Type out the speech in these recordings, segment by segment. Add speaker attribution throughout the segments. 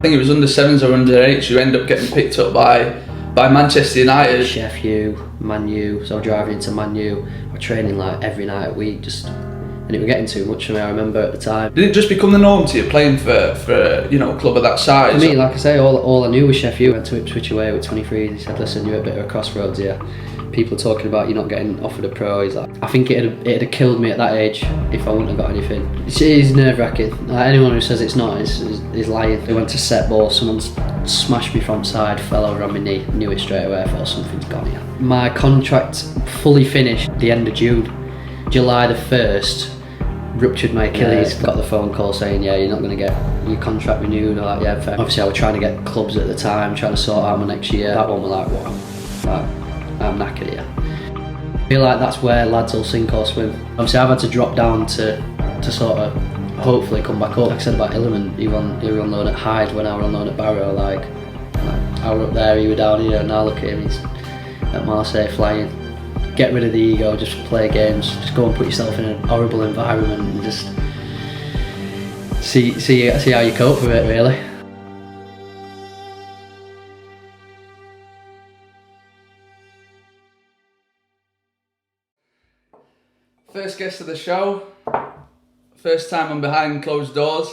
Speaker 1: I think it was under 7s or under 8s, you end up getting picked up by Manchester United.
Speaker 2: Sheffield, Man U, so I was driving into Man U, I was training like every night a week, and it was getting too much for me, I remember at the time.
Speaker 1: Did it just become the norm to you, playing for a club of that size?
Speaker 2: For me, like I say, all I knew was Sheffield. I went to Ipswich away with 23, he said, listen, you're at a bit of a crossroads here. People talking about you not getting offered a pro. He's like, I think it'd have killed me at that age if I wouldn't have got anything. It is nerve-wracking. Like, anyone who says it's not is lying. I went to set ball, someone smashed me front side, fell over on my knee, knew it straight away, I thought something's gone here. My contract fully finished the end of June. July the 1st, ruptured my Achilles. Got the phone call saying, yeah, you're not going to get your contract renewed. I'm like, yeah, fair. Obviously I was trying to get clubs at the time, trying to sort out my next year. That one was like, wow, like, I'm knackered here. I feel like that's where lads will sink or swim. Obviously I've had to drop down to sort of hopefully come back up. Like I said about Illiman, he were on loan at Hyde when I were on loan at Barrow. Like I were up there, he were down here, and now look at him, he's at Marseille flying. Get rid of the ego, just play games, just go and put yourself in a horrible environment and just see how you cope with it, really.
Speaker 1: First guest of the show, first time I'm behind closed doors.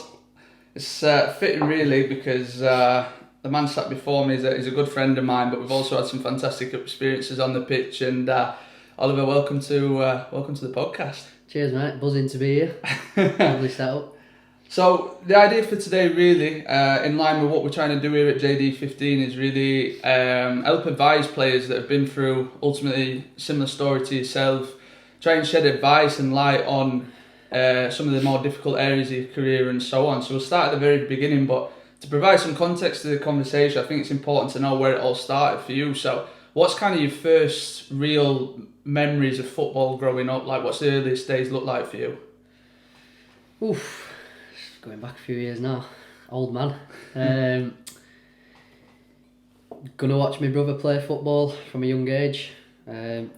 Speaker 1: It's fitting really because the man sat before me is a good friend of mine, but we've also had some fantastic experiences on the pitch. And Oliver, welcome to the podcast.
Speaker 2: Cheers, mate. Buzzing to be here. Lovely setup.
Speaker 1: So the idea for today, really, in line with what we're trying to do here at JD15, is really help advise players that have been through ultimately similar story to yourself. Try and shed advice and light on some of the more difficult areas of your career and so on. So we'll start at the very beginning, but to provide some context to the conversation, I think it's important to know where it all started for you. So what's kind of your first real memories of football growing up? Like, what's the earliest days look like for you?
Speaker 2: Oof, going back a few years now, old man. Gonna watch my brother play football from a young age,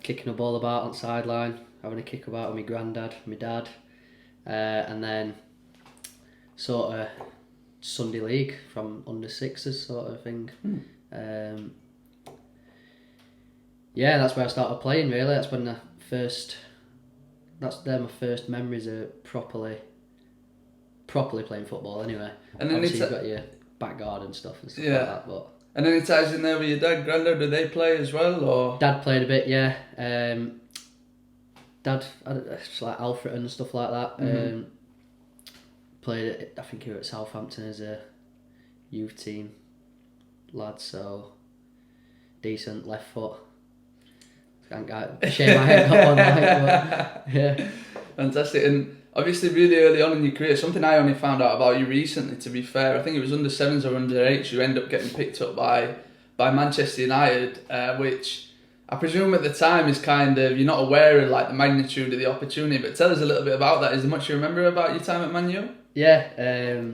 Speaker 2: kicking a ball about on sideline, having a kick about with my granddad, my dad, and then sort of Sunday league from under 6s sort of thing. Yeah, that's where I started playing really. That's when they're my first memories of properly playing football anyway. And then obviously you've got your back garden stuff and stuff like that, but.
Speaker 1: And any ties in there with your dad, granddad, did they play as well, or?
Speaker 2: Dad played a bit, yeah. Dad, it's like Alfred and stuff like that.
Speaker 1: Mm-hmm.
Speaker 2: Played, I think he was at Southampton as a youth team lad, so decent left foot. Shame I ain't got one like, but yeah.
Speaker 1: Fantastic. And obviously really early on in your career, something I only found out about you recently, to be fair, I think it was under 7s or under 8s, you end up getting picked up by Manchester United, which I presume at the time is kind of, you're not aware of like the magnitude of the opportunity, but tell us a little bit about that. Is there much you remember about your time at Man U?
Speaker 2: Yeah,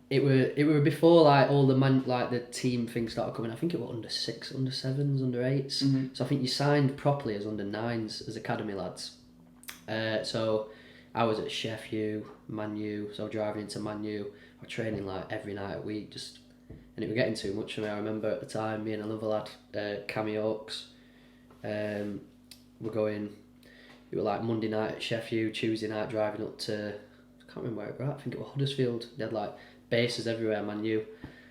Speaker 2: it were before like all the team things started coming. I think it was under 6, under 7s, under 8s.
Speaker 1: Mm-hmm.
Speaker 2: So I think you signed properly as under 9s as academy lads. So I was at Sheffield, Man U, so I was driving into Man U. I was training like every night a week, and it was getting too much for me. I remember at the time, me and another lad, Cammy Oaks, were going. It was like Monday night at Sheffield, Tuesday night driving up to, I can't remember where it was at, I think it was Huddersfield. They had like bases everywhere, Man U.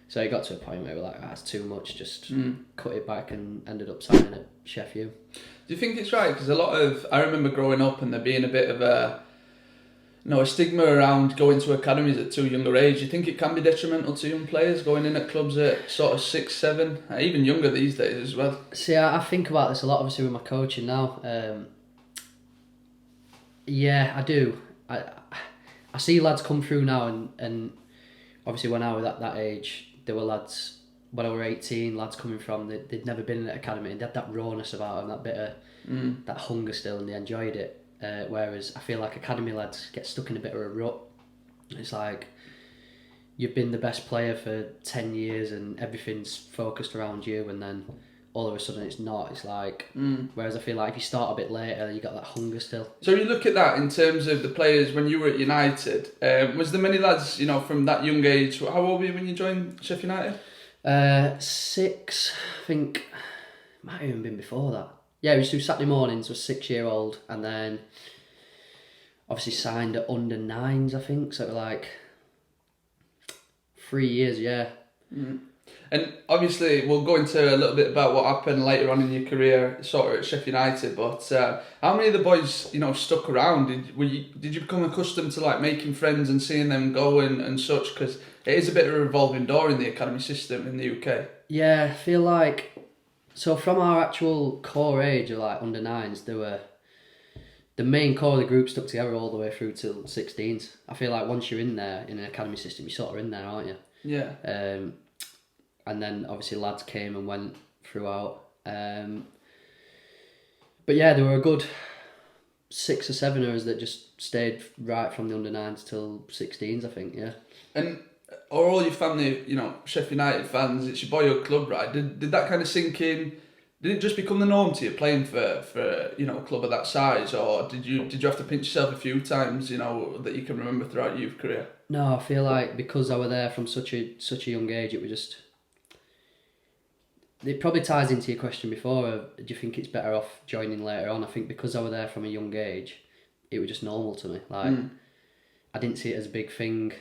Speaker 2: So it got to a point where we were like, that's too much, just cut it back, and ended up signing at Sheffield.
Speaker 1: Do you think it's right? Because I remember growing up and there being a bit of a stigma around going to academies at too younger age. Do you think it can be detrimental to young players going in at clubs at sort of 6, 7, even younger these days as well?
Speaker 2: See, I think about this a lot, obviously, with my coaching now. Yeah, I do. I see lads come through now, and obviously when I was at that age, there were lads, when I was 18, lads coming from, they'd never been in an academy, and they had that rawness about them, that bit of, that hunger still, and they enjoyed it. Whereas I feel like academy lads get stuck in a bit of a rut. It's like, you've been the best player for 10 years and everything's focused around you, and then all of a sudden it's not. It's like, whereas I feel like if you start a bit later, you got that hunger still.
Speaker 1: So you look at that in terms of the players when you were at United. Was there many lads, from that young age? How old were you when you joined Sheffield United?
Speaker 2: 6, I think. Might have even been before that. Yeah, we used to do Saturday mornings with 6-year-old, and then obviously signed at under 9s, I think. So like 3 years, yeah.
Speaker 1: And obviously, we'll go into a little bit about what happened later on in your career, sort of at Sheffield United. But how many of the boys, stuck around? Did you become accustomed to like making friends and seeing them go and such? Because it is a bit of a revolving door in the academy system in the UK.
Speaker 2: Yeah, I feel like so from our actual core age of like under 9s, there were the main core of the group stuck together all the way through till 16s. I feel like once you're in there in an academy system, you're sort of in there, aren't you?
Speaker 1: Yeah.
Speaker 2: And then obviously lads came and went throughout. But yeah, there were a good 6 or 7 of us that just stayed right from the under 9s till 16s, I think, yeah.
Speaker 1: And are all your family, Sheffield United fans? It's your boyhood club, right? Did that kind of sink in? Did it just become the norm to you playing for a club of that size, or did you have to pinch yourself a few times, that you can remember throughout your youth career?
Speaker 2: No, I feel like because I were there from such a young age, it was just. It probably ties into your question before of, do you think it's better off joining later on? I think because I were there from a young age, it was just normal to me. Like, I didn't see it as a big thing.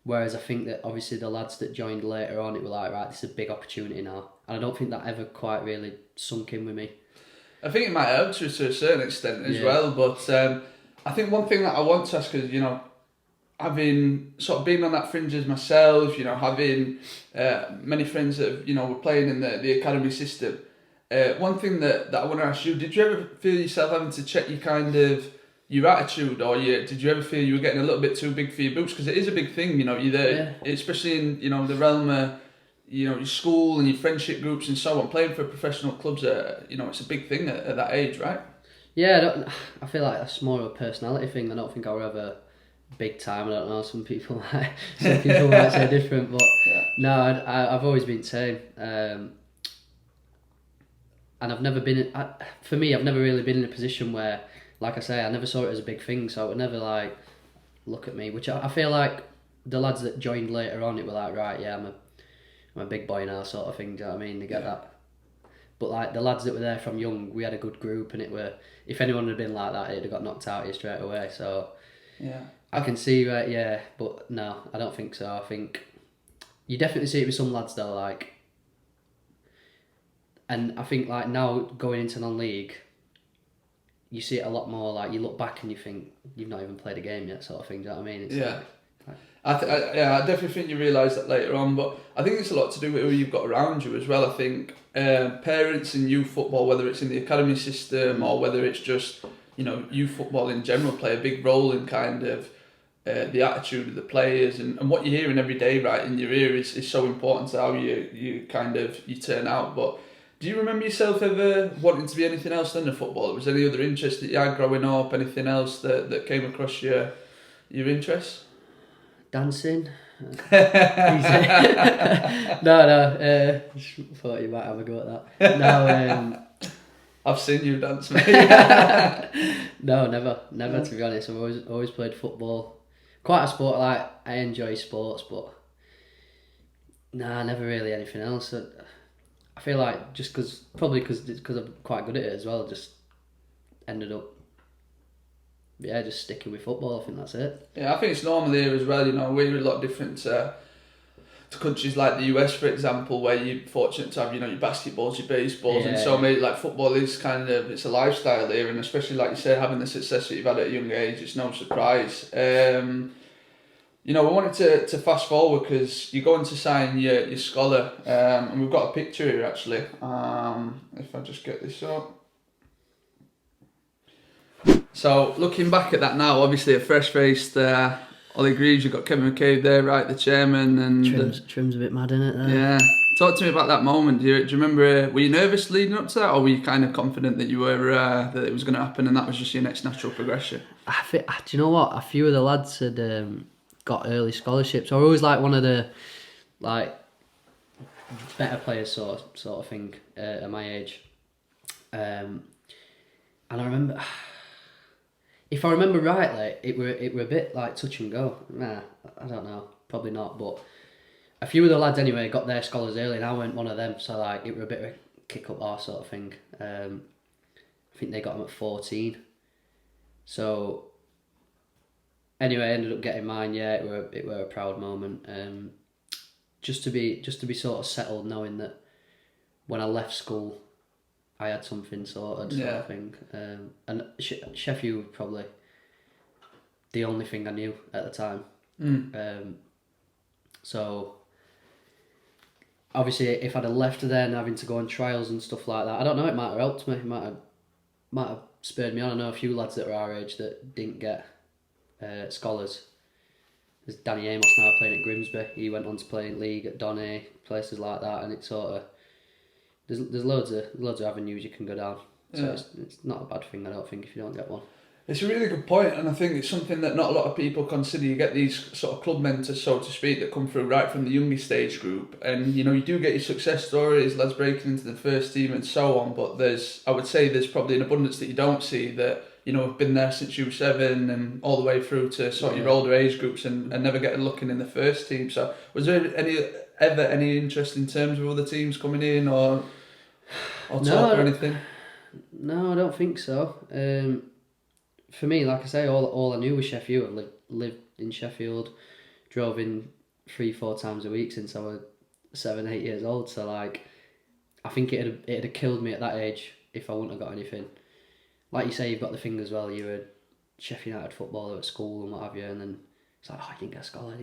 Speaker 2: Whereas I think that obviously the lads that joined later on, it were like, right, this is a big opportunity now. And I don't think that ever quite really sunk in with me.
Speaker 1: I think it might help to a certain extent as well. But I think one thing that I want to ask is, having sort of been on that fringes myself, having many friends that were playing in the academy system. One thing that I want to ask you: did you ever feel yourself having to check your attitude, or did you ever feel you were getting a little bit too big for your boots? Because it is a big thing, you're there, especially in the realm of your school and your friendship groups and so on. Playing for professional clubs, it's a big thing at that age, right?
Speaker 2: Yeah, I feel like that's more of a personality thing. I don't think I were ever big time. I don't know. Some people might say different, but no, I've always been the same. And I've never been. For me, I've never really been in a position where, like I say, I never saw it as a big thing. So I would never like look at me. Which I feel like the lads that joined later on, it were like, right, yeah, I'm a big boy now, sort of thing. Do you know what I mean? They get that. But like the lads that were there from young, we had a good group, and if anyone had been like that, it'd have got knocked out here straight away. So
Speaker 1: yeah.
Speaker 2: I can see, but no, I don't think so. I think you definitely see it with some lads though, like, and I think like now going into non-league, you see it a lot more. Like you look back and you think you've not even played a game yet, sort of thing. Do you know what I mean? It's
Speaker 1: I definitely think you realise that later on, but I think it's a lot to do with who you've got around you as well. I think parents in youth football, whether it's in the academy system or whether it's just youth football in general, play a big role in kind of the attitude of the players and what you're hearing every day right in your ear is so important to how you turn out. But do you remember yourself ever wanting to be anything else than a footballer? Was there any other interest that you had growing up, anything else that came across your interests?
Speaker 2: Dancing. No, thought you might have a go at that. No,
Speaker 1: I've seen you dance, mate.
Speaker 2: No, never to be honest. I've always played football. Quite a sport, like I enjoy sports, but never really anything else. I feel like just because I'm quite good at it as well, just ended up just sticking with football. I think that's it.
Speaker 1: Yeah, I think it's normal here as well. We're a lot different to countries like the US, for example, where you're fortunate to have your basketballs, your baseballs, and so maybe like football is kind of, it's a lifestyle here, and especially like you said, having the success that you've had at a young age, it's no surprise. We wanted to fast forward because you're going to sign your scholar, and we've got a picture here actually. If I just get this up. So looking back at that now, obviously a fresh-faced Ollie Greaves, you've got Kevin McCabe there, right, the chairman, and
Speaker 2: Trim's a bit mad, isn't it?
Speaker 1: Yeah. Talk to me about that moment. Do you remember? Were you nervous leading up to that, or were you kind of confident that you were that it was going to happen and that was just your next natural progression?
Speaker 2: Do you know what? A few of the lads had got early scholarships. I was always like one of the better players sort of thing at my age. And I remember, if I remember rightly, it were a bit like touch and go. Nah, I don't know, probably not. But a few of the lads anyway got their scholars early, and I weren't one of them. So like it were a bit of a kick up arse sort of thing. I think they got them at 14. So anyway, I ended up getting mine. Yeah, it were a proud moment. Just to be sort of settled, knowing that when I left school, I had something sorted, sort of thing. And Sheffield were probably the only thing I knew at the time. So obviously, if I'd have left then, having to go on trials and stuff like that, I don't know. It might have helped me. It might have spurred me on. I know a few lads that were our age that didn't get scholars. There's Danny Amos now playing at Grimsby. He went on to play in league at Donny, places like that, and it's sort of there's loads of avenues you can go down. So it's not a bad thing, I don't think, if you don't get one.
Speaker 1: It's a really good point, and I think it's something that not a lot of people consider. You get these sort of club mentors, so to speak, that come through right from the youngest age group, and you do get your success stories, lads breaking into the first team and so on. But I would say there's probably an abundance that you don't see that have been there since you were 7 and all the way through to sort of your older age groups and never getting looking in the first team. So was there ever any interest in terms of other teams coming in or talk or anything?
Speaker 2: No, I don't think so. For me, like I say, all I knew was Sheffield. I lived in Sheffield, drove in 3-4 times a week since I was 7-8 years old. So like, I think it'd have killed me at that age if I wouldn't have got anything. Like you say, you've got the thing as well. You were a Sheffield United footballer at school and what have you, and then it's like, oh, I didn't get a scholar.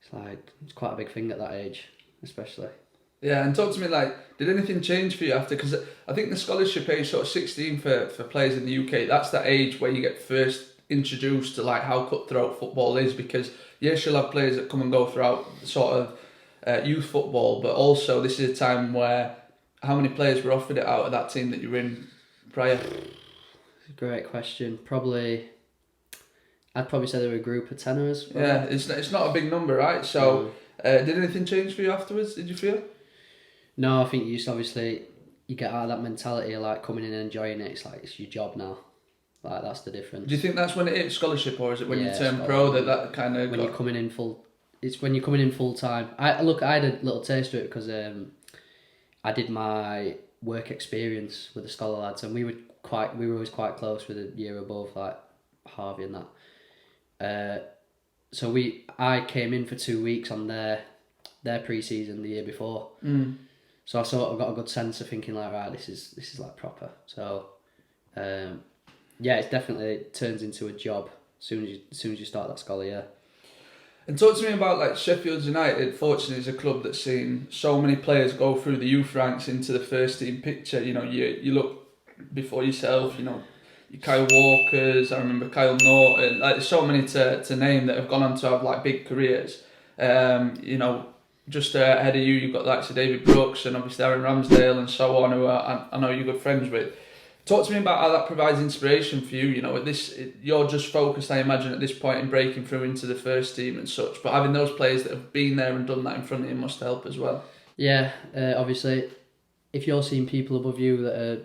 Speaker 2: It's like, it's quite a big thing at that age, especially.
Speaker 1: Yeah, and talk to me, like, did anything change for you after? Because I think the scholarship age, sort of 16 for players in the UK, that's the age where you get first introduced to like how cutthroat football is. Because yes, you'll have players that come and go throughout sort of youth football, but also this is a time where how many players were offered it out of that team that you were in prior?
Speaker 2: It's a great question. I'd probably say there were a group of tenors. Probably.
Speaker 1: Yeah, it's not a big number, right? So did anything change for you afterwards? Did you feel?
Speaker 2: No, I think you get out of that mentality of like coming in and enjoying it. It's like it's your job now. Like that's the difference.
Speaker 1: Do you think that's when it hits scholarship, or is it when you turn pro that kind of?
Speaker 2: When you're coming in full, it's when you're coming in full time. I had a little taste of it because I did my work experience with the scholar lads, and we were always quite close with a year above, like Harvey and that. So I came in for 2 weeks on their pre-season the year before. So I sort of got a good sense of thinking like, right, this is like proper. So, it definitely turns into a job as soon as you start that scholar year.
Speaker 1: And talk to me about like Sheffield United. Fortunately, is a club that's seen so many players go through the youth ranks into the first team picture. You look before yourself. Your Kyle Walkers. I remember Kyle Norton. Like there's so many to name that have gone on to have like big careers. Just ahead of you, you've got like Sir David Brooks and obviously Aaron Ramsdale and so on, who I know you're good friends with. Talk to me about how that provides inspiration for you. You're just focused, I imagine, at this point in breaking through into the first team and such. But having those players that have been there and done that in front of you must help as well.
Speaker 2: Yeah, obviously, if you're seeing people above you that are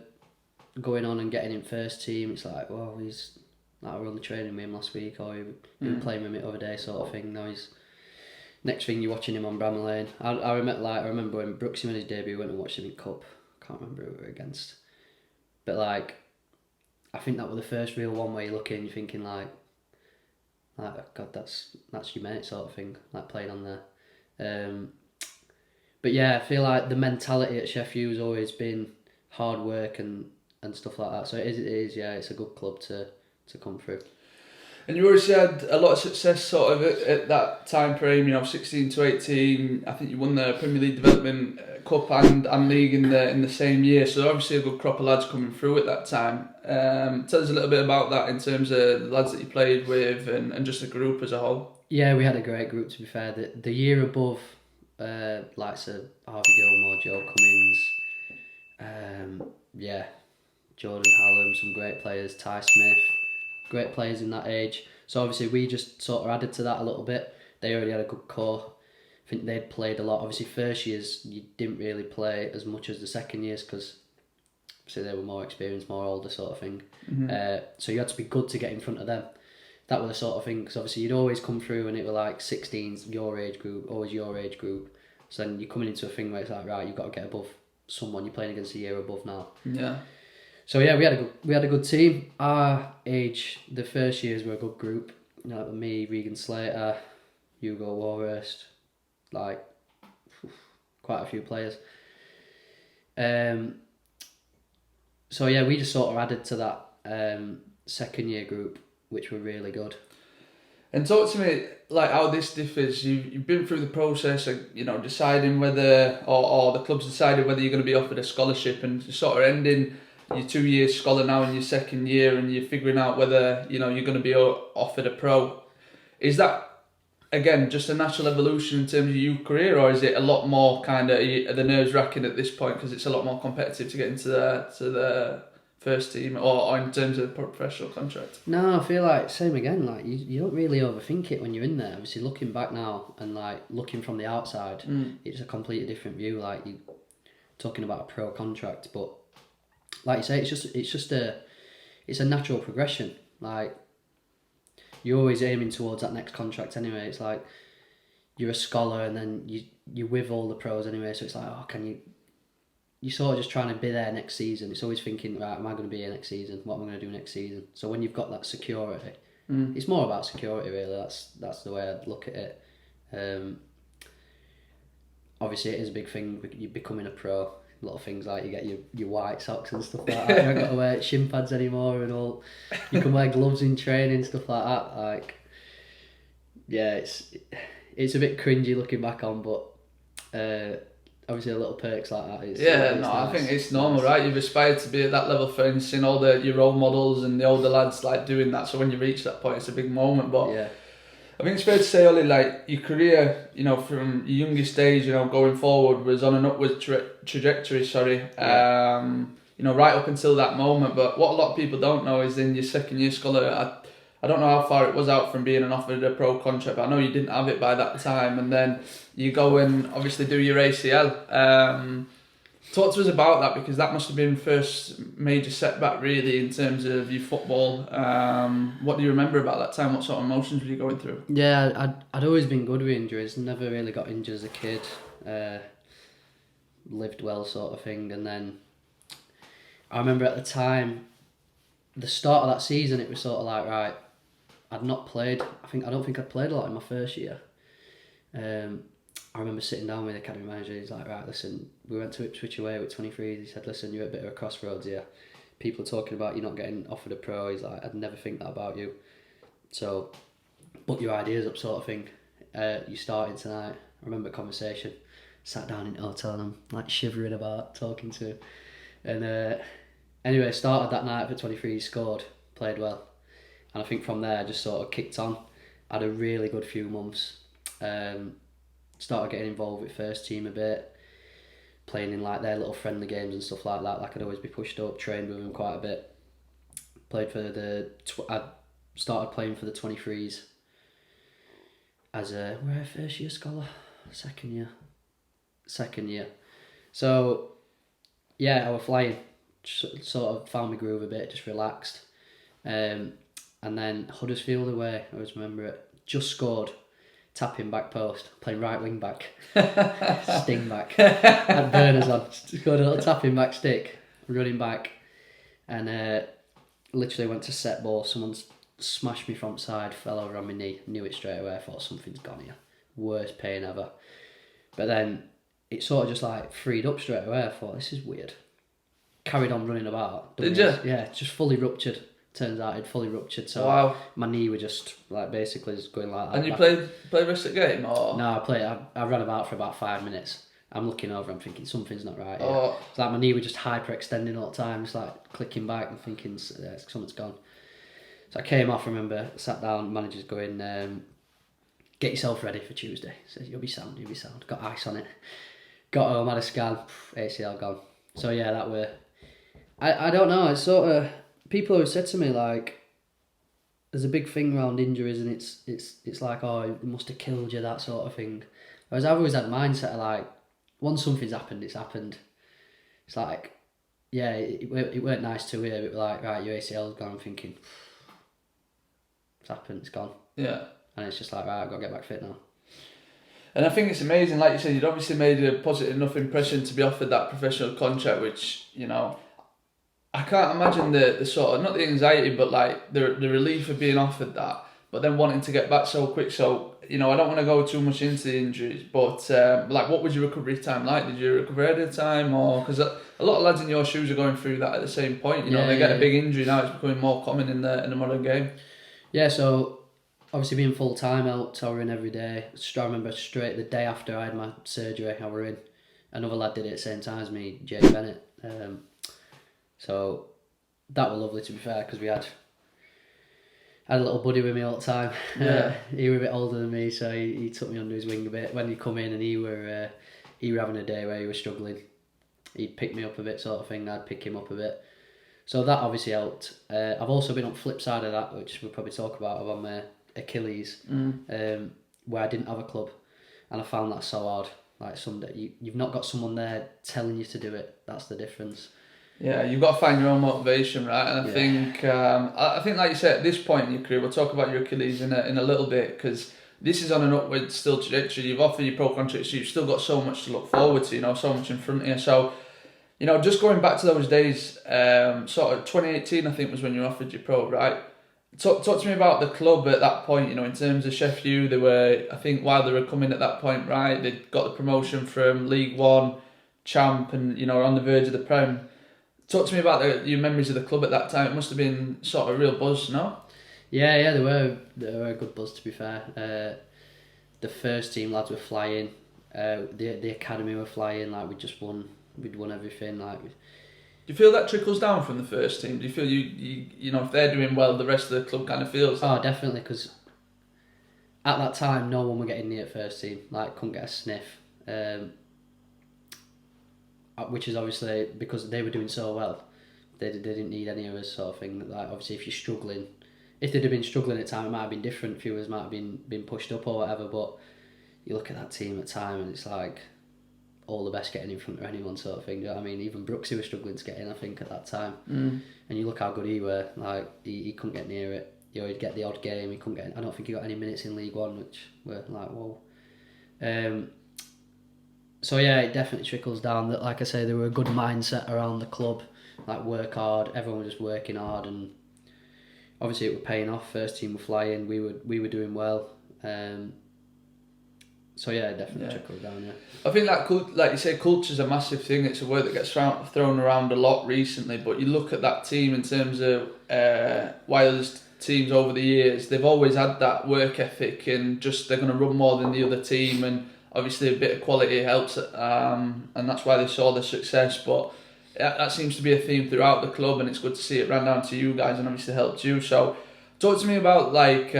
Speaker 2: going on and getting in first team, it's like, well, he's like, we're only training with him last week, or he was playing with me the other day, sort of thing. Now he's next thing you're watching him on Bramall Lane. I remember when Brooksy made his debut, went and watched him in Cup. I can't remember who we were against. But like, I think that was the first real one where you look in, you're thinking like God, that's your mate, sort of thing, like playing on there. But yeah, I feel like the mentality at Sheffield has always been hard work and stuff like that. So it is, it's a good club to come through.
Speaker 1: And you already had a lot of success sort of at that time frame, 16 to 18. I think you won the Premier League Development Cup and League in the same year. So obviously a good crop of lads coming through at that time. Tell us a little bit about that in terms of the lads that you played with and just the group as a whole.
Speaker 2: Yeah, we had a great group, to be fair. The year above, likes of Harvey Gilmore, Joe Cummins, Jordan Hallam, some great players, Ty Smith, great players in that age. So obviously we just sort of added to that a little bit. They already had a good core. I think they'd played a lot. Obviously, first years you didn't really play as much as the second years because they were more experienced, more older sort of thing. So you had to be good to get in front of them. That was the sort of thing, because obviously you'd always come through and it were like 16s, your age group, always your age group. So then you're coming into a thing where it's like, right, you've got to get above someone you're playing against a year above now.
Speaker 1: Yeah.
Speaker 2: So yeah, we had a good team. Our age, the first years were a good group. You know, like me, Regan Slater, Hugo Warhurst, like quite a few players. So yeah, we just sort of added to that second year group, which were really good.
Speaker 1: And talk to me like how this differs. You've been through the process of, you know, deciding whether, or the club's decided whether you're going to be offered a scholarship, and you're sort of ending your 2 years scholar now in your second year, and you're figuring out whether, you know, you're going to be offered a pro. Is that, again, just a natural evolution in terms of your career, or is it a lot more kind of the nerves wracking at this point because it's a lot more competitive to get into the first team, or in terms of professional contract?
Speaker 2: No, I feel like same again. Like you don't really overthink it when you're in there. Obviously, looking back now and like looking from the outside, it's a completely different view. Like you talking about a pro contract, but like you say, it's a natural progression. Like you're always aiming towards that next contract anyway. It's like you're a scholar and then you're with all the pros anyway. So it's like, oh, you're sort of just trying to be there next season. It's always thinking, right, am I going to be here next season? What am I going to do next season? So when you've got that security, it's more about security really. That's the way I'd look at it. Obviously, it is a big thing. You're becoming a pro. A lot of things like you get your white socks and stuff like that. You don't got to wear shin pads anymore and all. You can wear gloves in training, stuff like that. Like, yeah, it's a bit cringy looking back on, but obviously a little perks like that. It's nice.
Speaker 1: I think it's normal, right? You've aspired to be at that level for seeing all your role models and the older lads like doing that. So when you reach that point, it's a big moment. But
Speaker 2: yeah.
Speaker 1: I think it's fair to say, Ollie, like your career, you know, from your youngest days, you know, going forward was on an upward trajectory. You know, right up until that moment. But what a lot of people don't know is in your second year scholar, I don't know how far it was out from being offered a pro contract, but I know you didn't have it by that time. And then you go and obviously do your ACL. Talk to us about that, because that must have been the first major setback really in terms of your football. What do you remember about that time? What sort of emotions were you going through?
Speaker 2: Yeah, I'd always been good with injuries. Never really got injured as a kid. Lived well sort of thing. And then I remember at the time, the start of that season, it was sort of like, right, I'd not played. I don't think I'd played a lot in my first year. I remember sitting down with the academy manager. He's like, right, listen, we went to Ipswich away with 23s. He said, listen, you're at a bit of a crossroads here. People are talking about you not getting offered a pro. He's like, I'd never think that about you. So, put your ideas up, sort of thing. You starting tonight. I remember a conversation. Sat down in the hotel and I'm like shivering about talking to him. And anyway, started that night for 23s, scored, played well. And I think from there, I just sort of kicked on. Had a really good few months. Started getting involved with first team a bit, playing in like their little friendly games and stuff like that. Like I'd always be pushed up, trained with them quite a bit. Played for I started playing for the 23s as a first year scholar, second year. So yeah, I was flying. Sort of found my groove a bit, just relaxed. And then Huddersfield away, I always remember it. Just scored. Tapping back post, playing right wing back, sting back, had burners on, scored a little tapping back stick, running back, and literally went to set ball. Someone smashed me front side, fell over on my knee, knew it straight away. I thought something's gone here, worst pain ever. But then it sort of just like freed up straight away. I thought this is weird. Carried on running about.
Speaker 1: Did you?
Speaker 2: Yeah, just fully ruptured. Turns out it fully ruptured, so
Speaker 1: wow.
Speaker 2: My knee was just like basically just going like that.
Speaker 1: And you played the rest of the game, or?
Speaker 2: No, I ran about for about 5 minutes. I'm looking over, I'm thinking something's not right here.
Speaker 1: Oh.
Speaker 2: It's like my knee was just hyperextending all the time, just like clicking back and thinking something's gone. So I came off, remember, sat down, manager's going, get yourself ready for Tuesday. Says you'll be sound. Got ice on it. Got home, had a scan, ACL gone. So yeah, that were, I don't know, it's sort of, people always said to me like, there's a big thing around injuries, and it's like, oh, it must have killed you, that sort of thing. Whereas I've always had the mindset of like, once something's happened, it's happened. It's like, yeah, it weren't nice to hear. It was like, right, your ACL's gone. I'm thinking, it's happened, it's gone.
Speaker 1: Yeah.
Speaker 2: And it's just like, right, I've got to get back fit now.
Speaker 1: And I think it's amazing, like you said, you'd obviously made a positive enough impression to be offered that professional contract, which, you know, I can't imagine the sort of, not the anxiety, but like the relief of being offered that, but then wanting to get back so quick. So, you know, I don't want to go too much into the injuries, but like, what was your recovery time like? Did you recover ahead of time? Or, because a lot of lads in your shoes are going through that at the same point, you know, they get a big injury now, it's becoming more common in the modern game.
Speaker 2: Yeah, so obviously being full-time helped. I were in every day. I remember straight the day after I had my surgery, I were in. Another lad did it at the same time as me, Jay Bennett. So that was lovely, to be fair, because I had a little buddy with me all the time.
Speaker 1: Yeah.
Speaker 2: He was a bit older than me, so he took me under his wing a bit. When he come in and he were having a day where he was struggling, he'd pick me up a bit, sort of thing. I'd pick him up a bit. So that obviously helped. I've also been on the flip side of that, which we'll probably talk about, on my Achilles, where I didn't have a club, and I found that so hard. Like, someday you've not got someone there telling you to do it. That's the difference.
Speaker 1: Yeah, you've got to find your own motivation, right? And I think, like you said, at this point in your career, we'll talk about your Achilles in a little bit, because this is on an upward still trajectory. You've offered your pro contract, so you've still got so much to look forward to, you know, so much in front of you. So, you know, just going back to those days, sort of 2018, I think, was when you offered your pro, right? Talk to me about the club at that point, you know, in terms of Sheffield. They were, I think, while they were coming at that point, right, they'd got the promotion from League One, Champ, and, you know, on the verge of the Prem. Talk to me about your memories of the club at that time. It must have been sort of a real buzz, no?
Speaker 2: Yeah, they were a good buzz, to be fair. The first team lads were flying. The academy were flying. Like, we'd won everything. Like,
Speaker 1: do you feel that trickles down from the first team? Do you feel you know, if they're doing well, the rest of the club kind of feels that?
Speaker 2: Oh, definitely, because at that time, no one were getting near first team. Like, couldn't get a sniff. Which is obviously because they were doing so well. They didn't need any of us, sort of thing. Like, obviously, if you're struggling, if they'd have been struggling at the time, it might have been different. A few of us might have been pushed up or whatever. But you look at that team at the time, and it's like all the best getting in front of anyone, sort of thing. Do you know what I mean? Even Brooksy was struggling to get in, I think, at that time. And you look how good he were. Like, he couldn't get near it. You know, he'd get the odd game. He couldn't get in. I don't think he got any minutes in League One, which were like, whoa. So yeah, it definitely trickles down. That, like I say, there were a good mindset around the club. Like, work hard. Everyone was just working hard, and obviously it was paying off. First team were flying. We were doing well. So yeah, it definitely trickled down. Yeah. I
Speaker 1: think that, like you say, culture's a massive thing. It's a word that gets thrown around a lot recently. But you look at that team in terms of Wales teams over the years. They've always had that work ethic, and just they're going to run more than the other team, and obviously a bit of quality helps, and that's why they saw the success. But that seems to be a theme throughout the club, and it's good to see it ran down to you guys and obviously helped you. So talk to me about, like,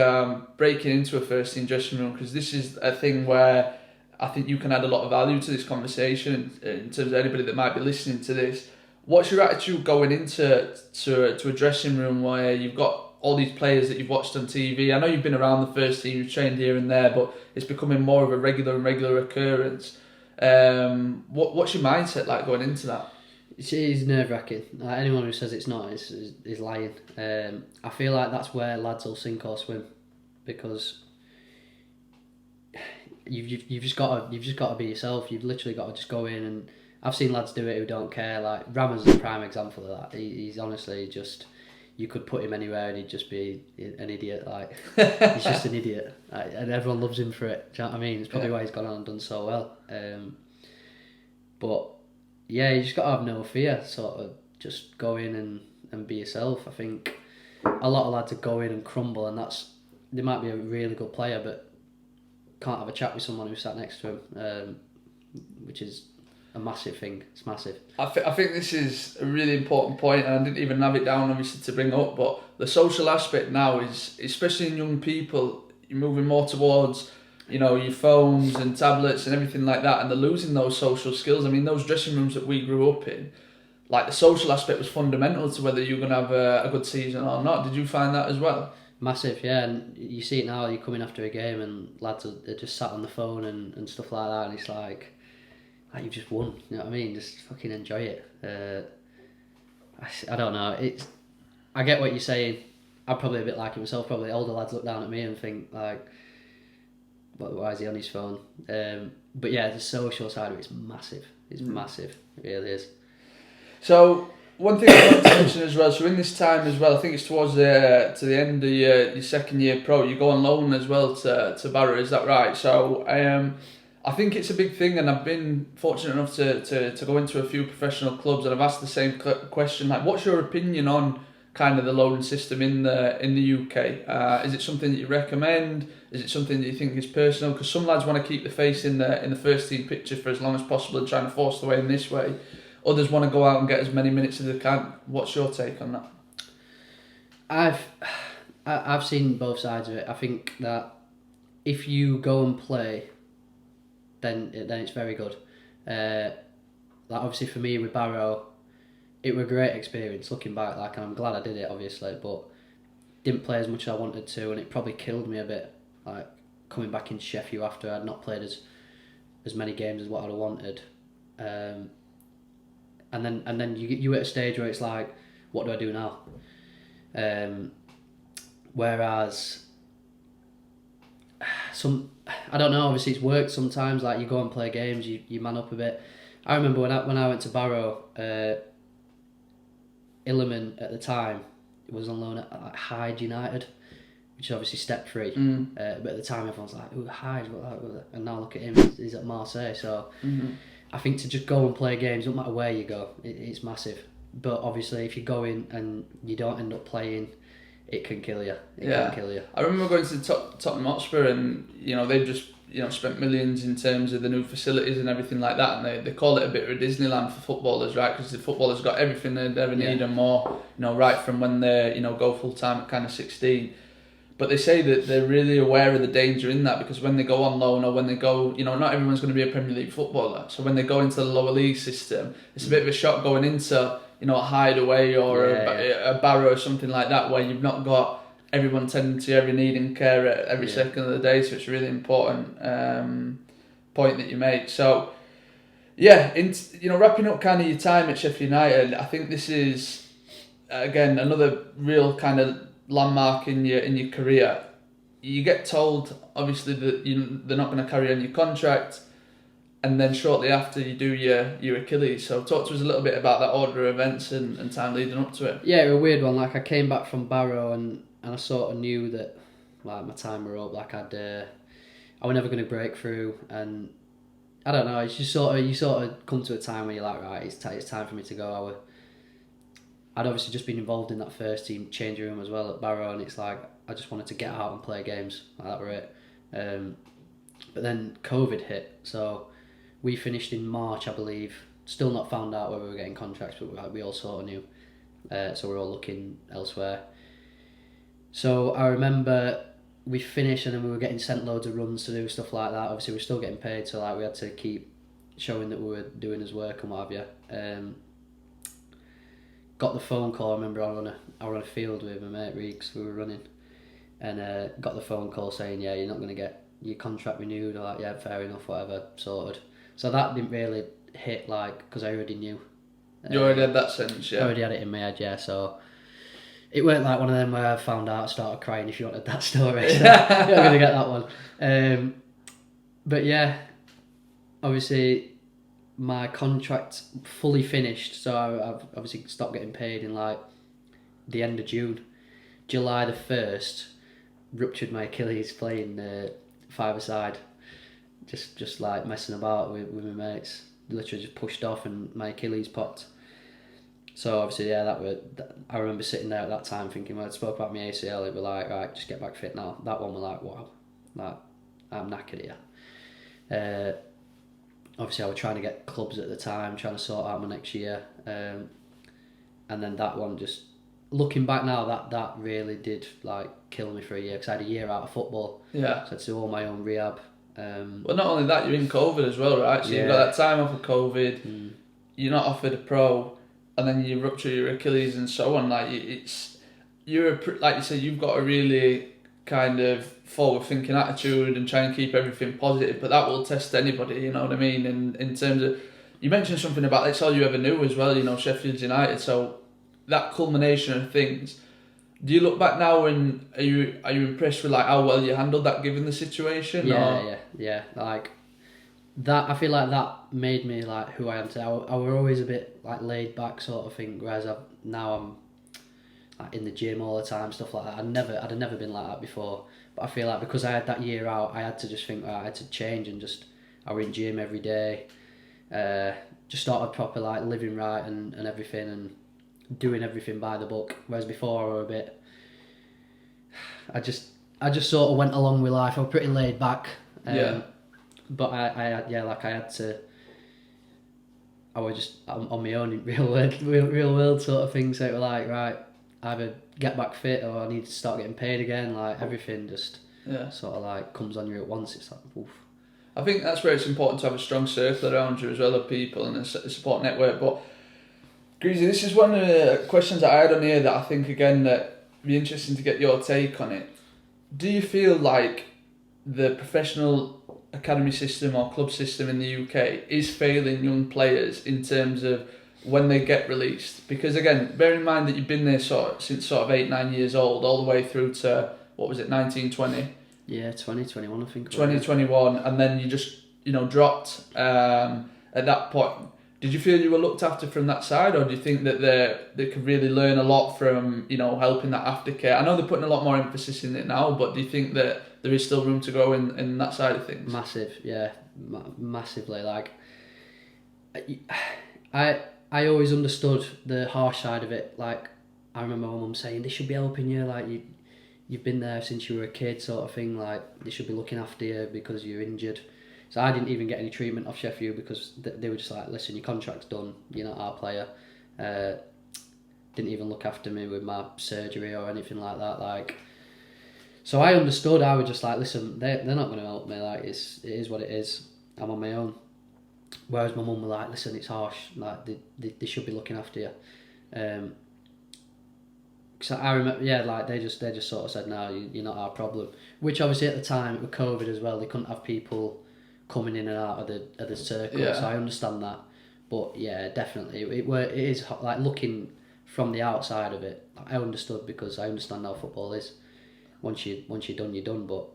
Speaker 1: breaking into a first team dressing room, because this is a thing where I think you can add a lot of value to this conversation in terms of anybody that might be listening to this. What's your attitude going into a dressing room where you've got all these players that you've watched on TV? I know you've been around the first team, you've trained here and there, but it's becoming more of a regular occurrence. What's your mindset like going into that?
Speaker 2: It's nerve-wracking. Like, anyone who says it's not is lying. I feel like that's where lads will sink or swim, because you've just got to be yourself. You've literally got to just go in, and I've seen lads do it who don't care. Like, Rama's a prime example of that. He's honestly just, you could put him anywhere and he'd just be an idiot. Like, he's just an idiot, and everyone loves him for it. Do you know what I mean? It's probably why he's gone on and done so well. But yeah, you just got to have no fear. Sort of just go in and be yourself. I think a lot of lads would go in and crumble, and they might be a really good player, but can't have a chat with someone who's sat next to him, which is a massive thing. It's massive. I
Speaker 1: think this is a really important point, and I didn't even have it down obviously to bring up, but the social aspect now is, especially in young people, you're moving more towards, you know, your phones and tablets and everything like that, and they're losing those social skills. I mean, those dressing rooms that we grew up in, like, the social aspect was fundamental to whether you're going to have a good season or not. Did you find that as well?
Speaker 2: Massive, yeah, and you see it now. You come in after a game and lads are just sat on the phone and stuff like that, and it's like you've just won. You know what I mean? Just fucking enjoy it. I don't know. I get what you're saying. I'm probably a bit like it myself. Probably older lads look down at me and think like, why is he on his phone? But yeah, the social side of it's massive. It's massive. It really is.
Speaker 1: So one thing I want to mention as well. So in this time as well, I think it's towards to the end of your second year pro. You go on loan as well to Barrow. Is that right? So I think it's a big thing, and I've been fortunate enough to go into a few professional clubs, and I've asked the same question. Like, what's your opinion on kind of the loan system in the UK? Is it something that you recommend? Is it something that you think is personal? Because some lads want to keep the face in the first team picture for as long as possible and trying to force their way in this way. Others want to go out and get as many minutes as they can. What's your take on that?
Speaker 2: I've seen both sides of it. I think that if you go and play, then it's very good. Like obviously for me with Barrow, it was a great experience looking back. Like, I'm glad I did it, obviously, but didn't play as much as I wanted to, and it probably killed me a bit. Like coming back in Sheffield after I'd not played as many games as what I'd have wanted. And then you at a stage where it's like, what do I do now? Whereas I don't know, obviously it's worked sometimes, like you go and play games, you man up a bit. I remember when I went to Barrow, Illiman at the time was on loan at like Hyde United, which is obviously step 3. But at the time everyone was like, "Ooh, Hyde," and now look at him, he's at Marseille. So I think to just go and play games, no matter where you go, it's massive. But obviously if you go in and you don't end up playing, it can kill you. It can kill you.
Speaker 1: I remember going to Tottenham Hotspur, and they've just spent millions in terms of the new facilities and everything like that, and they call it a bit of a Disneyland for footballers, right? Because the footballers got everything they'd ever need and more, right from when they go full time at kind of 16. But they say that they're really aware of the danger in that, because when they go on loan or when they go, not everyone's going to be a Premier League footballer. So when they go into the lower league system, it's a bit of a shock going into a Hideaway or a Barrow or something like that, where you've not got everyone tending to every need and care at every second of the day. So it's a really important point that you make. So wrapping up kind of your time at Sheffield United, I think this is again another real kind of landmark in your career. You get told obviously that they're not going to carry on your contract, and then shortly after you do your Achilles. So talk to us a little bit about that order of events and time leading up to it.
Speaker 2: Yeah, it was a weird one. Like I came back from Barrow and I sort of knew that like my time were up. Like I was never going to break through, and I don't know. It's just you sort of come to a time where you're like, right, it's time for me to go. I'd obviously just been involved in that first team changing room as well at Barrow, and it's like I just wanted to get out and play games. Like that were it. But then COVID hit, so we finished in March, I believe. Still not found out whether we were getting contracts, but we all sort of knew. So we're all looking elsewhere. So I remember we finished, and then we were getting sent loads of runs to do stuff like that. Obviously, we were still getting paid, so like we had to keep showing that we were doing his work and what have you. Got the phone call. I remember I were on a field with my mate Greaves. We were running, and got the phone call saying, "Yeah, you're not going to get your contract renewed." Or like, "Yeah, fair enough, whatever, sorted." So that didn't really hit, like, because I already knew.
Speaker 1: You already had that sense, yeah.
Speaker 2: I already had it in my head, yeah. So it weren't like one of them where I found out, started crying if you wanted that story. So you're not going to get that one. But yeah, obviously my contract fully finished, so I've obviously stopped getting paid in like the end of June. July the 1st, ruptured my Achilles playing 5-a-side. Just like messing about with my mates. Literally just pushed off and my Achilles popped. So obviously, yeah, I remember sitting there at that time thinking, when I spoke about my ACL, it was like, right, just get back fit now. That one was like, wow, like, I'm knackered here. Obviously I was trying to get clubs at the time, trying to sort out my next year. And then that one just, looking back now, that really did like kill me for a year, because I had a year out of football.
Speaker 1: Yeah.
Speaker 2: So I had to do all my own rehab.
Speaker 1: Well, not only that, you're in COVID as well, right? So you've got that time off of COVID, you're not offered a pro, and then you rupture your Achilles and so on. Like, like you said, you've got a really kind of forward-thinking attitude and try and keep everything positive, but that will test anybody, you know what I mean? And in terms of, you mentioned something about that's all you ever knew as well, you know, Sheffield United, so that culmination of things, do you look back now and are you impressed with like how well you handled that given the situation?
Speaker 2: Yeah, like that, I feel like that made me like who I am today. I were always a bit like laid back sort of thing, whereas now I'm like in the gym all the time, stuff like that. I'd have never been like that before. But I feel like because I had that year out, I had to just think, I had to change and just, I were in gym every day, just started proper like living right and everything and doing everything by the book. Whereas before I were a bit, I just sort of went along with life. I was pretty laid back. But I had to, I was just on my own in real world sort of thing. So it was like, right, either get back fit or I need to start getting paid again. Like everything just sort of like comes on you at once. It's like, oof.
Speaker 1: I think that's where it's important to have a strong circle around you as well of people and a support network. But Greasy, this is one of the questions that I had on here that I think again that would be interesting to get your take on it. Do you feel like the professional academy system or club system in the UK is failing young players in terms of when they get released? Because again, bear in mind that you've been there since 8-9 years old, all the way through to, what was it, 1920?
Speaker 2: Yeah, 2021 I think.
Speaker 1: 2021, and then you just, dropped at that point. Did you feel you were looked after from that side, or do you think that they could really learn a lot from, helping that aftercare? I know they're putting a lot more emphasis in it now, but do you think that there is still room to grow in that side of things?
Speaker 2: Massive, yeah, massively. Like, I always understood the harsh side of it. Like, I remember my mum saying, they should be helping you, like, you've been there since you were a kid sort of thing, like, they should be looking after you because you're injured. So I didn't even get any treatment off Sheffield because they were just like, listen, your contract's done, you're not our player. Didn't even look after me with my surgery or anything like that. Like, so I understood. I was just like, listen, they're not going to help me. Like, it is what it is. I'm on my own. Whereas my mum was like, listen, it's harsh. Like, they should be looking after you. So I remember, like they just sort of said, no, you're not our problem. Which obviously at the time with COVID as well, they couldn't have people coming in and out of the circle. Yeah. So I understand that. But yeah, definitely, it is like looking from the outside of it. I understood because I understand how football is. Once you're done, you're done. But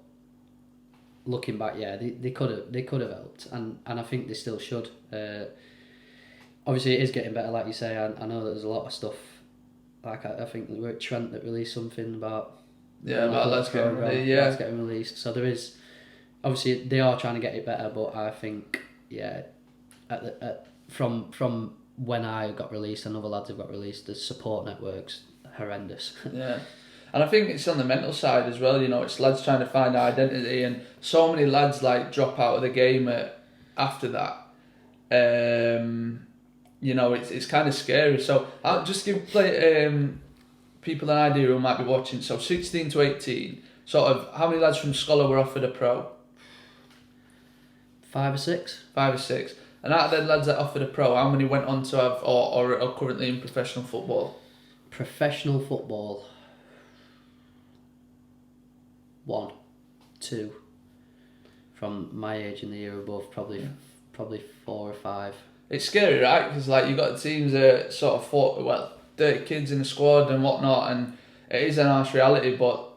Speaker 2: looking back, yeah, they could have helped, and I think they still should. Obviously, it is getting better, like you say. I know that there's a lot of stuff. Like I think we were at Trent that released something about
Speaker 1: lads getting
Speaker 2: released. So there is obviously they are trying to get it better, but I think from when I got released and other lads have got released, the support network's horrendous.
Speaker 1: Yeah. And I think it's on the mental side as well, it's lads trying to find identity, and so many lads like drop out of the game after that. It's kind of scary. So I'll just give people an idea who might be watching. So 16 to 18, sort of how many lads from Scholar were offered a pro?
Speaker 2: 5 or 6.
Speaker 1: 5 or 6. And out of the lads that offered a pro, how many went on to have or are currently in professional football?
Speaker 2: Professional football. 1, 2. From my age and the year above, probably 4 or 5. It's
Speaker 1: scary, right? Because you've got teams that sort of 30 kids in the squad and whatnot, and it is an harsh reality, but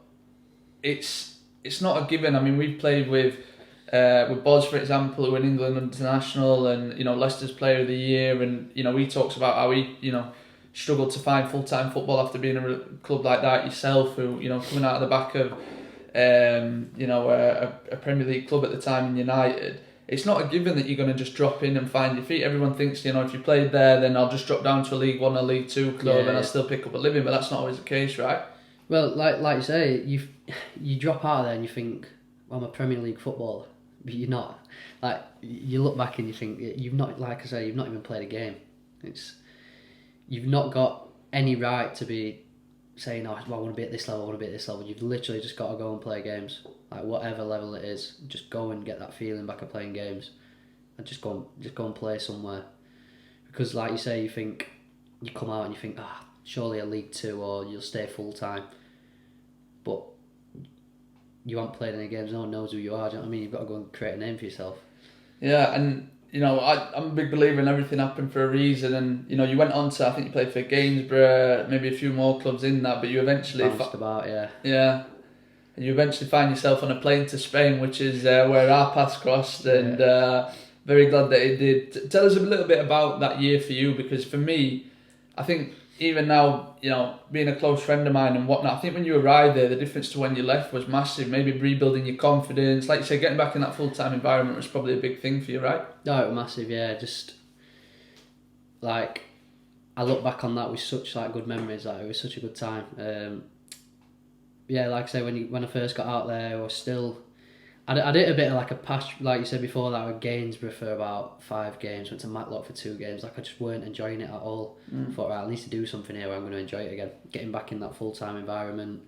Speaker 1: it's not a given. I mean, we've played with Boz, for example, who in England international, and Leicester's Player of the Year, and he talks about how he struggled to find full-time football after being in a club like that yourself, who coming out of the back of a Premier League club at the time in United. It's not a given that you're going to just drop in and find your feet. Everyone thinks, if you played there, then I'll just drop down to a League 1 or League 2 club and I'll still pick up a living, but that's not always the case, right?
Speaker 2: Well, like you say, you drop out of there and you think, well, I'm a Premier League footballer, but you're not. Like, you look back and you think, you've not, like I say, you've not even played a game. You've not got any right to be saying, I want to be at this level, I want to be at this level. You've literally just got to go and play games. Like, whatever level it is, just go and get that feeling back of playing games. And just go and play somewhere. Because like you say, you come out and you think, surely a League Two or you'll stay full time. But you haven't played any games, no one knows who you are, do you know what I mean? You've got to go and create a name for yourself.
Speaker 1: Yeah, and I'm a big believer in everything happened for a reason, and you went on to, I think you played for Gainsborough, maybe a few more clubs in that, but you eventually
Speaker 2: Bounced about, yeah.
Speaker 1: Yeah, and you eventually find yourself on a plane to Spain, which is where our paths crossed, and very glad that it did. Tell us a little bit about that year for you, because for me, I think even now, being a close friend of mine and whatnot, I think when you arrived there, the difference to when you left was massive. Maybe rebuilding your confidence, like you say, getting back in that full-time environment was probably a big thing for you, right?
Speaker 2: No, it was massive, yeah. Just like I look back on that with such good memories. Like it was such a good time. Yeah, like I say, when I first got out there, I was still. I did a bit of a patch, like you said before, that with Gainsborough for about 5 games, went to Matlock for 2 games. I just weren't enjoying it at all. I thought, right, I need to do something here where I'm going to enjoy it again. Getting back in that full-time environment,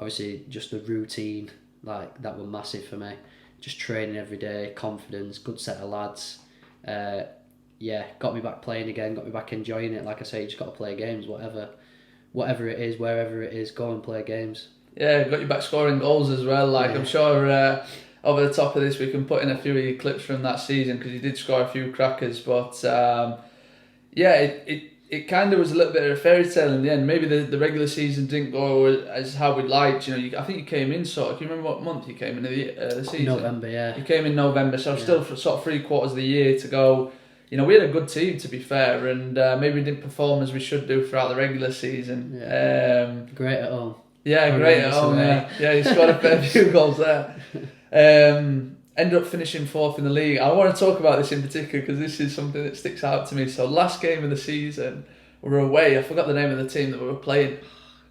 Speaker 2: obviously just the routine, that was massive for me. Just training every day, confidence, good set of lads. Got me back playing again, got me back enjoying it. Like I say, you just got to play games, whatever it is, wherever it is, go and play games.
Speaker 1: Yeah, got you back scoring goals as well. I'm sure over the top of this we can put in a few of your clips from that season, because you did score a few crackers. But it kind of was a little bit of a fairy tale in the end. Maybe the regular season didn't go as how we'd liked. I think you came in can you remember what month you came in the season?
Speaker 2: November, yeah.
Speaker 1: You came in November, so still for sort of 3/4 of the year to go. We had a good team, to be fair, and maybe we didn't perform as we should do throughout the regular season.
Speaker 2: Yeah. Great at home.
Speaker 1: Yeah, great at home. Yeah, you scored a fair few goals there. Ended up finishing 4th in the league. I want to talk about this in particular because this is something that sticks out to me. So last game of the season, we were away. I forgot the name of the team that we were playing.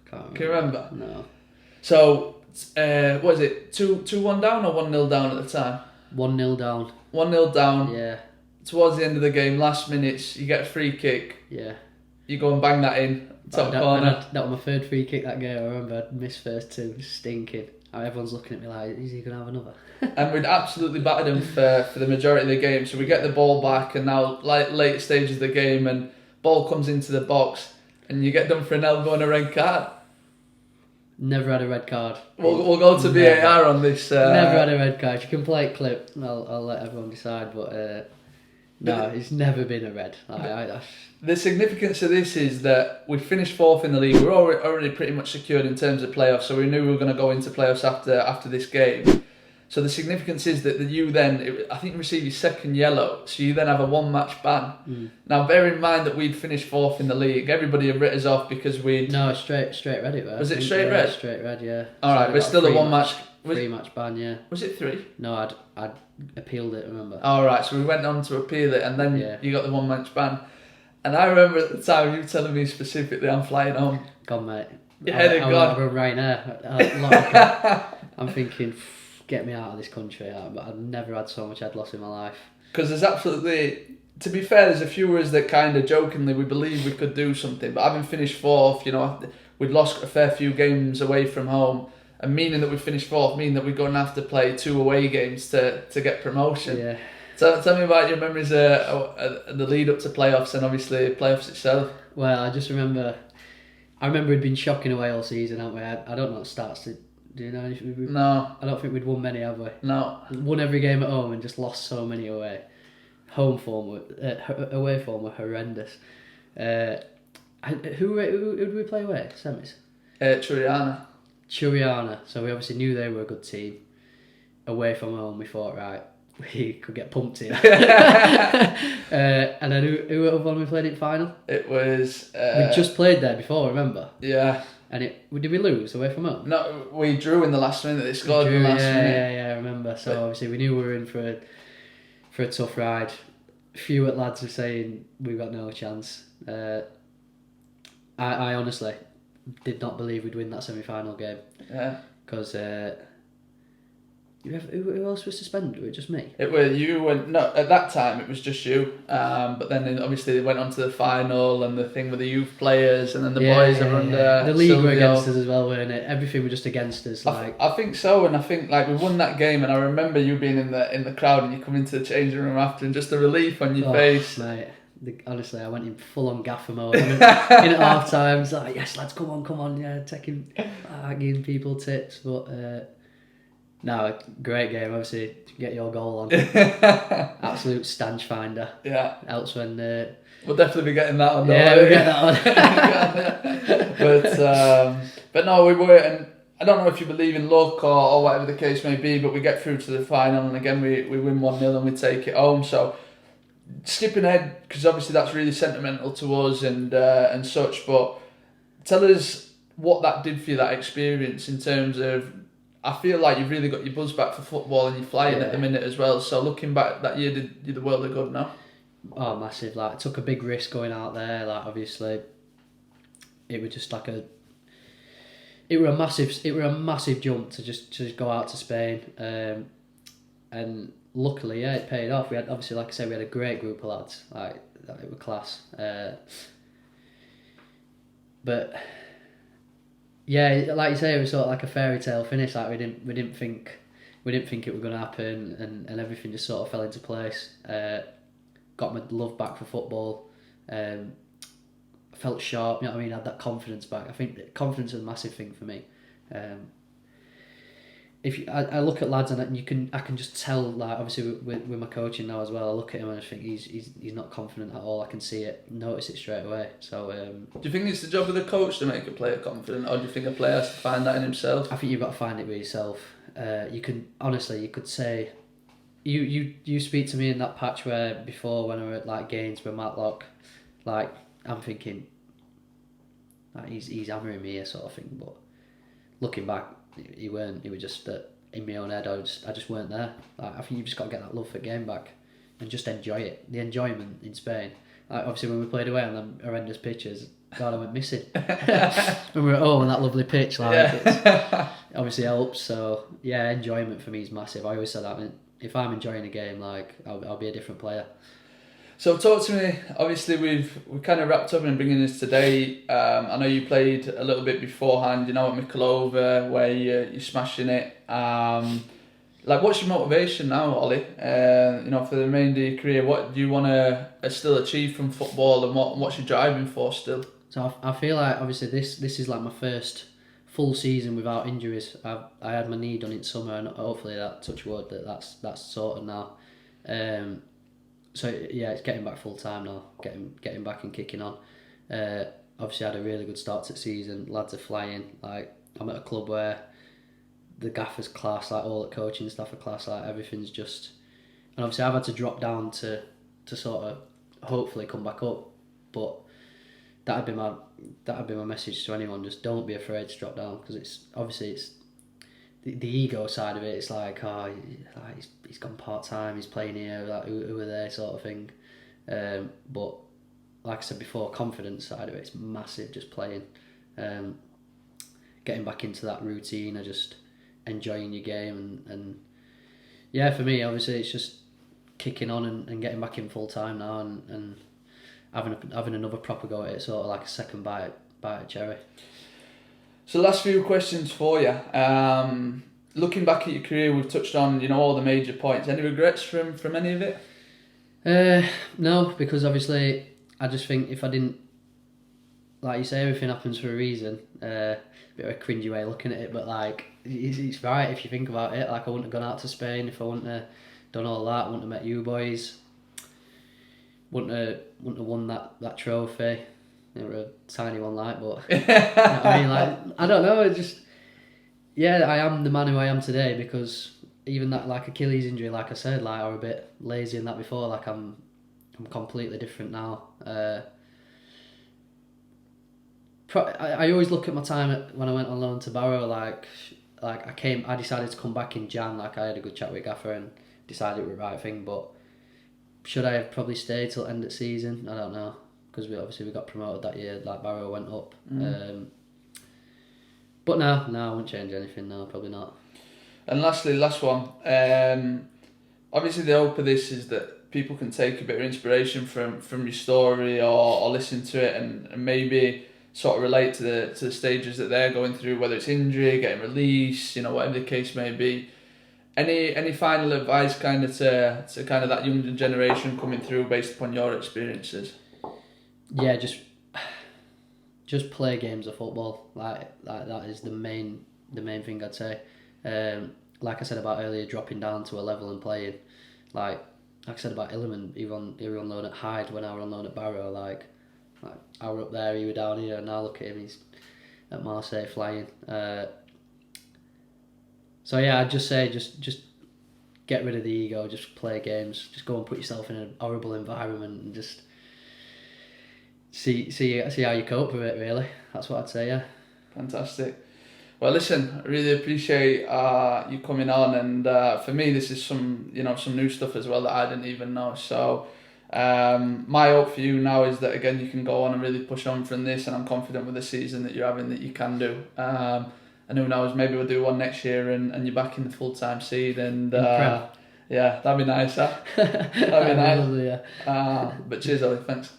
Speaker 1: Can you remember?
Speaker 2: No.
Speaker 1: So, what is it? 2-1 down or 1-0 down at the time?
Speaker 2: 1-0 down.
Speaker 1: 1-0 down.
Speaker 2: Yeah.
Speaker 1: Towards the end of the game, last minutes, you get a free kick.
Speaker 2: Yeah.
Speaker 1: You go and bang that in. Top corner.
Speaker 2: That was my 3rd free kick that game. I remember I'd missed first 2, stinking. Everyone's looking at me like, is he going to have another?
Speaker 1: And we'd absolutely battered him for the majority of the game. So we get the ball back, and now late stages of the game, and ball comes into the box, and you get done for an elbow and a red card.
Speaker 2: Never had a red card.
Speaker 1: We'll go to VAR on this.
Speaker 2: Never had a red card. You can play it clip. I'll let everyone decide, but no, it's never been a red.
Speaker 1: The significance of this is that we finished 4th in the league. We're already pretty much secured in terms of playoffs, so we knew we were going to go into playoffs after this game. So the significance is that you then, I think you receive your 2nd yellow, so you then have a 1-match ban. Now bear in mind that we'd finished 4th in the league. Everybody had writ us off because we'd...
Speaker 2: No, straight red it was.
Speaker 1: Was it straight red?
Speaker 2: Straight red, yeah.
Speaker 1: Alright, but still a 1-match...
Speaker 2: 3-match ban, yeah.
Speaker 1: Was it 3?
Speaker 2: No, I'd appealed it, remember.
Speaker 1: Alright, so we went on to appeal it, and then you got the 1-match ban. And I remember at the time you telling me specifically, I'm flying home.
Speaker 2: God, mate.
Speaker 1: Your head had gone.
Speaker 2: I'm right now. I'm thinking, get me out of this country. I've never had so much head loss in my life.
Speaker 1: Because there's absolutely... To be fair, there's a few of us that kind of jokingly, we believe we could do something. But having finished 4th, we'd lost a fair few games away from home. And meaning that we finished 4th, meaning that we're going to have to play 2 away games to get promotion.
Speaker 2: Yeah.
Speaker 1: Tell me about your memories of the lead up to playoffs and obviously playoffs itself.
Speaker 2: Well, I just remember... we'd been shocking away all season, haven't we? I don't know what stats to... Do you know anything?
Speaker 1: No.
Speaker 2: I don't think we'd won many, have we?
Speaker 1: No.
Speaker 2: Won every game at home and just lost so many away. Away form were horrendous. Who did we play away? Semis? Churiana. So we obviously knew they were a good team. Away from home, we thought, right, we could get pumped here. And then who won we played in final?
Speaker 1: It was...
Speaker 2: we just played there before, remember?
Speaker 1: Yeah.
Speaker 2: And did we lose away from home?
Speaker 1: No, we drew in the last minute. They scored in the last minute.
Speaker 2: Yeah, I remember. So obviously we knew we were in for a tough ride. A few lads were saying we've got no chance. I honestly did not believe we'd win that semi-final game.
Speaker 1: Yeah.
Speaker 2: Because who else was suspended? Was it just me?
Speaker 1: It was you and no. At that time, it was just you. But then obviously they went on to the final and the thing with the youth players, and then the boys are under.
Speaker 2: The league were against us as well, weren't it? Everything was just against us.
Speaker 1: I think so, and I think we won that game, and I remember you being in the crowd, and you come into the changing room after, and just the relief on your face.
Speaker 2: Mate, honestly, I went in full on gaffer mode. In at half time, it's like, yes, lads, come on, yeah, taking, giving people tips. But no, great game. Obviously, get your goal on. Absolute stanch finder.
Speaker 1: Yeah.
Speaker 2: Helps when.
Speaker 1: We'll definitely be getting that on.
Speaker 2: Yeah, we'll get that
Speaker 1: on. But no, we were, and I don't know if you believe in luck or whatever the case may be, but we get through to the final, and again we win 1-0 and we take it home. So skipping ahead, because obviously that's really sentimental to us and such. But tell us what that did for you, that experience, in terms of. I feel like you've really got your buzz back for football and you're flying at the minute as well. So looking back, that year did you the world of good now?
Speaker 2: Oh, massive! Like, I took a big risk going out there. Like, obviously, it was just like it were a massive jump to just go out to Spain, and luckily, it paid off. We had, obviously, like I said, we had a great group of lads. Like, it was class. But yeah, like you say, it was sort of like a fairy tale finish. Like, we didn't think it was going to happen, and everything just sort of fell into place. Got my love back for football. Felt sharp, you know what I mean? Had that confidence back. I think confidence is a massive thing for me. I look at lads and I can just tell, like, obviously with my coaching now as well. I look at him and I think he's not confident at all. I can see it, notice it straight away. So do
Speaker 1: you think it's the job of the coach to make a player confident, or do you think a player has to find that in himself?
Speaker 2: I think you've got to find it with yourself. You could say. You speak to me in that patch where before, when I were at like Gaines with Matlock, like, I'm thinking, like, he's hammering me here, sort of thing. But looking back, he weren't. He was just that in my own head. I just weren't there. Like, I think you've just got to get that love for the game back and just enjoy it. The enjoyment in Spain. Like, obviously when we played away on them horrendous pitches, God, I went missing. When we were at home on that lovely pitch, like, it obviously helps. So yeah, enjoyment for me is massive. I always say that. If I'm enjoying a game, like, I'll be a different player.
Speaker 1: So talk to me. Obviously, we've kind of wrapped up and bringing this today. I know you played a little bit beforehand. You know, at Mikulova, where you're smashing it. Like, what's your motivation now, Ollie? You know, for the remainder of your career, what do you want to still achieve from football, and what's you driving for still? So
Speaker 2: I feel like, obviously, this is like my first full season without injuries. I had my knee done in summer, and hopefully that, touch wood, that's sorted now. So yeah, it's getting back full time now, getting back and kicking on. Obviously, I had a really good start to the season. Lads are flying. Like, I'm at a club where the gaffer's class, like, all the coaching staff are class, like, everything's just. And obviously, I've had to drop down to sort of hopefully come back up, but that'd be my message to anyone. Just don't be afraid to drop down, because it's the ego side of it. It's like, he's gone part time, he's playing here, like, who are they, sort of thing. But like I said before, confidence side of it, it's massive. Just playing, getting back into that routine of just enjoying your game, and yeah, for me, obviously, it's just kicking on and getting back in full time now, and having another proper go at it, sort of like a second bite at cherry. So last few questions for you. Looking back at your career, we've touched on, you know, all the major points. Any regrets from any of it? No, because obviously I just think if I didn't, like you say, everything happens for a reason. Bit of a cringy way of looking at it, but like, it's right if you think about it. Like, I wouldn't have gone out to Spain if I wouldn't have done all that. I wouldn't have met you boys. Wouldn't have won that trophy. They were a tiny one, like, but you know what I mean, like, I don't know. It just, yeah, I am the man who I am today because even that, like, Achilles injury, like I said, like, I was a bit lazy in that before. Like, I'm completely different now. I always look at my time when I went on loan to Barrow, like I decided to come back in Jan. Like, I had a good chat with Gaffer and decided it was the right thing. But should I have probably stayed till end of season? I don't know, because we got promoted that year. Like, Barrow went up. But no, I wouldn't change anything. No, probably not. And lastly, last one. Obviously, the hope of this is that people can take a bit of inspiration from your story or listen to it and maybe sort of relate to the stages that they're going through, whether it's injury, getting released, you know, whatever the case may be.
Speaker 1: Any final advice kind of to kind of that younger generation coming through based upon your experiences?
Speaker 2: Yeah, just play games of football. Like that is the main thing I'd say. Like I said about earlier, dropping down to a level and playing. Like I said about Illiman, he were on loan at Hyde when I were on loan at Barrow. Like I were up there, he were down here, and now look at him, he's at Marseille flying. So yeah, I'd just say just get rid of the ego, just play games, just go and put yourself in a horrible environment and just see how you cope with it. Really, that's what I'd say. Yeah.
Speaker 1: Fantastic. Well, listen, I really appreciate you coming on, and for me, this is some new stuff as well that I didn't even know. So, my hope for you now is that again you can go on and really push on from this, and I'm confident with the season that you're having that you can do. And who knows, maybe we'll do one next year, and you're back in the full-time seed, and yeah, that'd be nice, huh? That'd be nice.
Speaker 2: Lovely, yeah.
Speaker 1: But cheers, Ollie. Thanks.